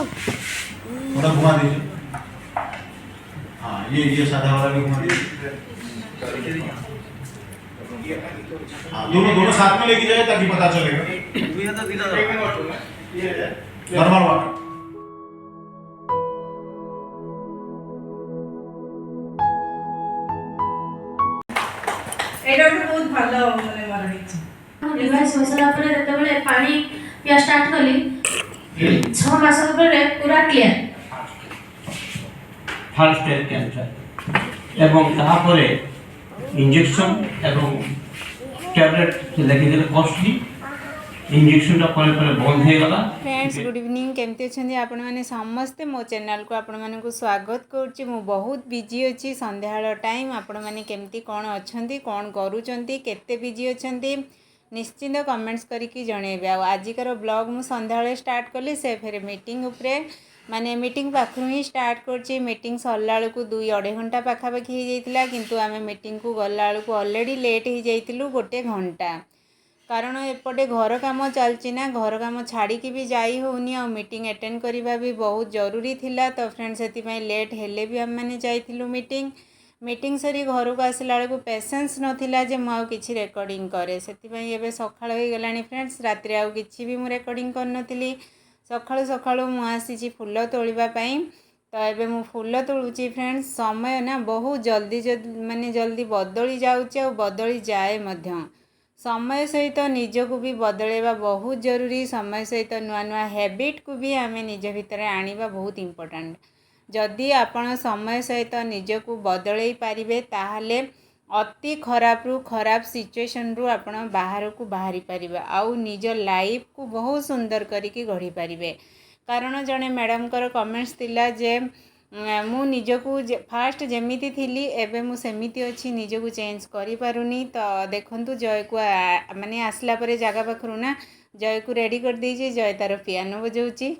थोड़ा घुमा दीजिए। हाँ ये सादा वाला भी घुमा दीजिए। हाँ दोनों दोनों साथ में लेके जाए ताकि पता चलेगा। Normal water. एटा बहुत भलो माने मार हिच डिवाइस होसला पर जतबेले पानी पिया स्टार्ट कली 6 मास पर पूरा क्लियर फर्स्ट स्टेज कैंसर एवं ताहा परे इंजेक्शन एवं टैबलेट लेके देले कॉस्टली इंजेक्शन परे परे बंद हो गला। फ्रेंड्स गुड इवनिंग केमती अच्छे आपण मैंने समस्ते मो चैनल को आपण मानक स्वागत करुच्ची। मु बहुत बिजी अच्छी संध्या टाइम आपण मैंने केमती कौन अच्छा कौन करूँच केते बिजी अच्छा निश्चिंत कमेंट्स करके जनइबे। आजिकार ब्लॉग मु संध्या स्टार्ट कली से फिर मीटिंग उपरे माने मीटिंग पाखु ही स्टार्ट करची। मीटिंग सरला बेलू 2-2.5 घंटा पाखापाखि हो जाता किंतु आम मीटिंग को गला बेलू ऑलरेडी लेट हो जाइलु 1 घंटा कारण एपटे घर काम चलची ना घर काम छाड़ी भी जाई होनी आ मीटिंग अटेंड करवा भी बहुत जरूरी थिला। तो फ्रेंड्स से लेट हेले भी आम मैंने जाइलु मीटिंग सरी घर को आसला बेलू पेसेंस नथिला जे मु किछि रेकर्डिंग करे से सकाळ हो गलानी। फ्रेंड्स रात्रि आउ किछि भी मु रेकर्डिंग करनथिली सकाळु सकाळु मु आसी फूल तोलिबा पई। तो एबे मु फूल तोलुची फ्रेंड्स समय ना बहुत जल्दी माने जल्दी बदली जाउची और बदली जाए मध्य समय सहित निजको भी बदलैबा बहुत जरूरी। समय सहित नुआ नुआ हैबिट को भी आम निज भितर आनिबा बहुत इम्पोर्टेंट। जदि आपण समय सहित निजको बदलई पारिबे ताहले अति खराब रु खराब सिचुएशन रु आपण बाहर को बाहरी पारिबे आउ निज लाइफ को बहुत सुंदर करिकी गढ़ी पारिबे। कारण जने मैडम कर कमेंट्स थिला जे मु निजको फास्ट जेमिति थिली एबे मु सेमिति अछि निजको चेंज करि पारुनी। तो देखंतु जय को माने आसला परे जागा पाखरु ना जय को रेडी कर देछि। जय तार पियानो बजाउछि।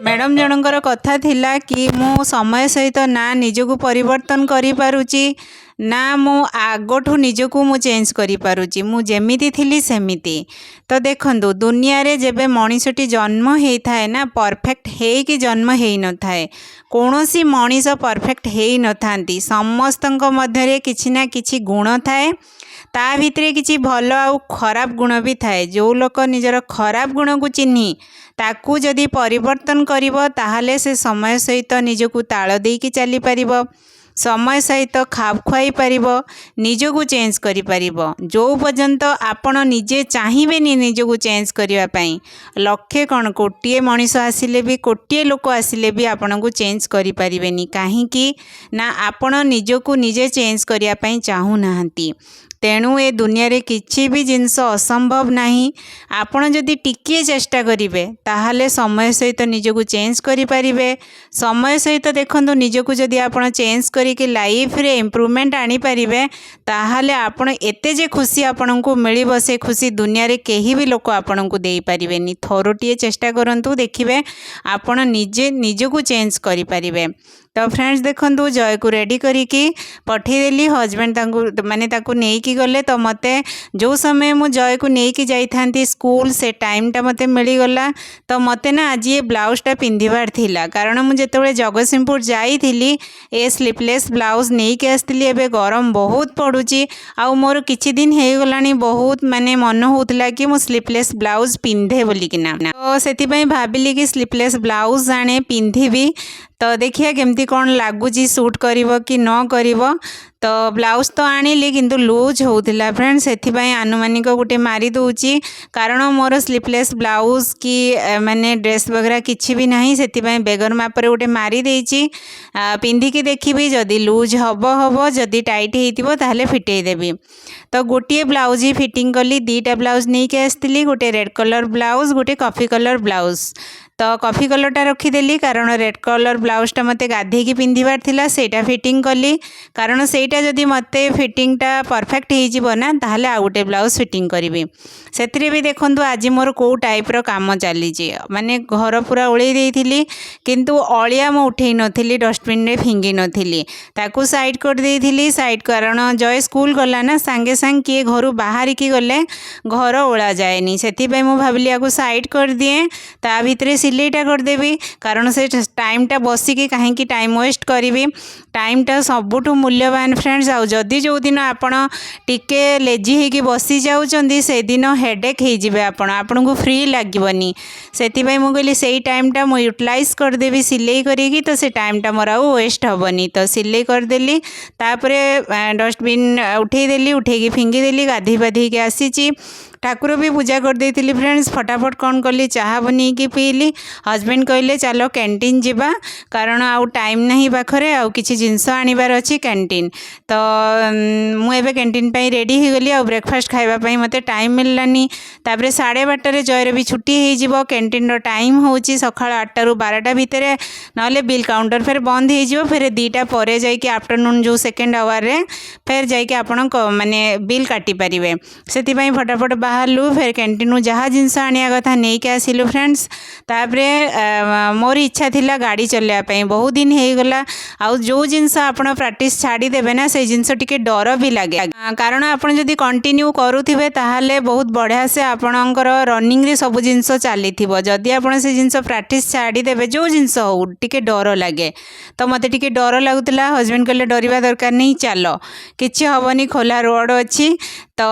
मैडम जनकर कथा थिला कि मु समय सहित ना निजको परिवर्तन करि पारुछि ना मु आगठू निजको मु चेंज करि पारुछि मु जेमिति थिली सेमिति। तो देखंतु दुनिया रे जेबे मनीषटी जन्म हेई थाए ना परफेक्ट हेई कि जन्म हेई न थाए कोनोसी मनीष परफेक्ट हेई न थांती समस्तंक मध्यरे किछि ना किछि गुण थाए ता भितरे किछि भलो आ खराब गुण भी थाए। जो लोक निजर खराब गुण को चिन्ही ताकू जदि परिवर्तन करिवो ताहले से समय सहित निजको ताळ देकी चली पारिबो समय सहित खाप खुआई पारिबो निजको चेंज करि पारिबो। जो पर्यंत आपण निजे चाहिबेनी निजको चेंज करिवा पई लक्षे कौन कोटिए मनीष आसिले भी कोटिए लोक आसिले भी आपण को चेंज करि पारिबेनी काहे कि ना आपण निजको निजे चेंज करिया पई चाहू नाहंती। तेणु ए दुनिया रे किछि भी जिनस असंभव नाही। आपण जदि टिकिए चेष्टा करिवे ताहले समय सहित निजको चेंज करि पारिबे। समय सहित देखंतु निजको जदि आपण चेंज करिके लाइफ रे इम्प्रूवमेंट आनी पारिबे ताहले आपण एते जे खुशी आपण को मिलिबो से खुशी दुनिया रे केही भी लोक आपण को देई पारिबेनी। थोरोटिए चेष्टा करंतु देखिबे आपण निजे निजको चेंज करि पारिबे। तो फ्रेंड्स देखंतु जय को रेडी करिकी पठेदेली हजबैंड तांकु माने ताकु नेकी गले। तो मते जो समय मु जय को नेकी जाई थांती स्कूल से टाइम टा मते मिली गला। तो मते ना आज ये ब्लाउज टा पिंधिबार थिला कारण मु जेतेबेले जगतसिंहपुर जाई थिली ए स्लीपलेस ब्लाउज नेकी आस्तिली। एबे गरम बहुत पडुची आ मोर किछि दिन हे गलानी बहुत माने मन होतला कि मु स्लीपलेस ब्लाउज पिंधे बोली किना। तो सेति पई भाबिली कि स्लीपलेस ब्लाउज आने पिंधिबी तो देखिए केमती कौन लगुच सूट करिवो कि न करिवो। तो ब्लाउज तो आनिली किंतु लूज होउथिला फ्रेंड्स सेथिबाई आनुमानिक गोटे मारी दूची कारण मोर स्लीपलेस ब्लाउज की माने ड्रेस वगैरह किछि भी नाही सेथिबाई बेगर मापर गोटे मारी देची पिंधिकी देखिबी जदि लूज हबो हबो जदि टाइट हेतिबो ताहले फिटेई देबी। तो गोटे ब्लाउज ही फिटिंग कली 2टा ब्लाउज नहीं के आस्तिली गोटे रेड कलर ब्लाउज गोटे कॉफी कलर ब्लाउज। तो कॉफी कलरटा रखीदेली कारण रेड कलर ब्लाउजटा मते गाधेकी पिंधिबार थिला सेटा फिटिंग कली कारण सेटा जदि मते फिटिंगटा परफेक्ट हो ना ताहले आ गोटे ब्लाउज फिटिंग करी से भी देखंतु आज मोर को टाइप रो काम चली माने घर पूरा ओळेई देइथिली किंतु अलिया मु उठेई नथिली डस्टबिन रे फिंगी नथिली ताकू साइड कर देइथिली साइड कारण जय स्कूल गला ना सांगे सांग किए घर बाहर की गले घर ओला जाएनी से मु भाविली या साइड कर दिए ता भितर सिलेटा करदेवी कारण से टाइमटा बसिकी कहीं टाइम वेस्ट करी टाइमटा सबुठु मूल्यवान फ्रेंड्स आउ जदि जो दिन आपण टिके लेजी होगी बसी जाउचंदी से दिन हेडेक हो जिवे आपण को फ्री लागबनी सेतिबाई मु कहली सेई टाइमटा मु यूटिलाइज करदेवी सिलाई करी तो से टाइमटा मोर आउ वेस्ट हेबनी तो सिलाई करदेली तापरे डस्टबिन उठेदेली उठेकी फिंगीदेली गाधे पाधे के आसी ठाकुर भी पूजा कर देती फ्रेंड्स फटाफट कौन कली चाह बनईकी पीली हजबैंड कहले चलो कैंटीन जीवा कारण आउ टाइम नहीं पाखरे आउ किछि जिंस आनिबार अछि कैंटीन तो मुझे कैंटीन पाई रेडी हो गली आ ब्रेकफास्ट खाइबा मते टाइम मिललानी तापरे 12:30 जयर भी छुट्टी हो जिवो कैंटीन रो टाइम होची सकाळ 8 रु 12 भितर नले बिल काउंटर फिर बंद हो जिवो फिर 2टा परे जाइके आफ्टरनून जो सेकेंड आवर रे फिर जाइके आपण माने बिल काटी परिवे सेति पई फटाफट बाहरलु फिर कैंटीन जहाँ जिनस आनिया कथा नहीं के आसिलु फ्रेंड्स तापरे मोर इच्छा थिला गाड़ी चलाइबा बहुत दिन हो गला आउ जो जिनस आपण प्रैक्टिस छाड़ी देबे ना से जिनस टिके डर भी लगे कारण आपण जदी कंटिन्यू करूथिबे ताहाले बहुत बढ़िया से आपणकर रनिंग रे सब जिनस चलीथिबो जदी आपण से जिनस प्रैक्टिस छाड़ी देबे जो जिनस हो टिके डर लगे तो मते टिके डर लागुतला हजबैंड कहले डरिबा दरकार नहीं चलो किछि हबनी खोला रोड अछि तो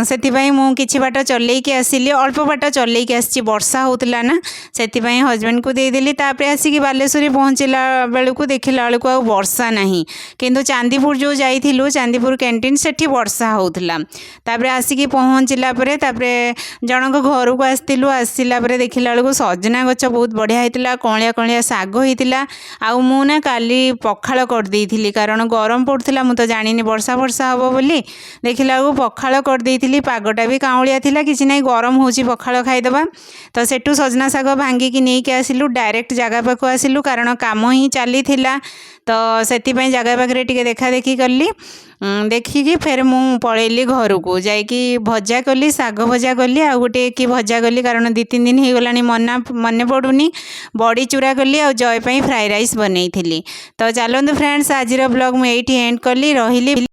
सेतिबाई मु किछि बाट चलेकी आसिली अल्प बाट चलेकी आसी वर्षा होतला ना सेतिबाई हजबैंड को देदेली तापरे आसिकी बालेश्वरी पहुँचला बेलू देखला बेलू आ वर्षा नहीं किंतु चांदीपुर जो जाइथिलु चांदीपुर कैंटीन सेठी वर्षा होतला तापरे आसिकी पहुँचला परे तापरे जनक घर को आसतिलु आसिला परे देखला बेलू सजना गछ बहुत बढ़िया होइतिला कळिया कळिया साग होइतिला आउ मु ना काली पखाळ कर देइथिली कारण गरम पड़थिला मु तो जानिनी वर्षा वर्षा हबो बोली देखला बेलू पखाळ कर देइथिली पागटा भी काउलिया थिला किछि नै गरम होची पखाळ खाइदबा तो सेठू सजना साग भांगी नहीं के आसिलु डायरेक्ट जगह पाखु आसिलु कारण काम ही चली थिला तो सेति पई जगह पाखरे टिके देखा देखी करली देखिकी फिर मु पळेली घर को जाइकी भजा कली साग भजा कली आ गोटे कि भजा कली कारण 2-3 दिन हो गलानी मने पड़ुनी बड़ी चूरा कली आ जय पई फ्राई राइस बनई थिली तो चलंतु फ्रेंड्स आज ब्लॉग मु एठी एंड कली रहिली।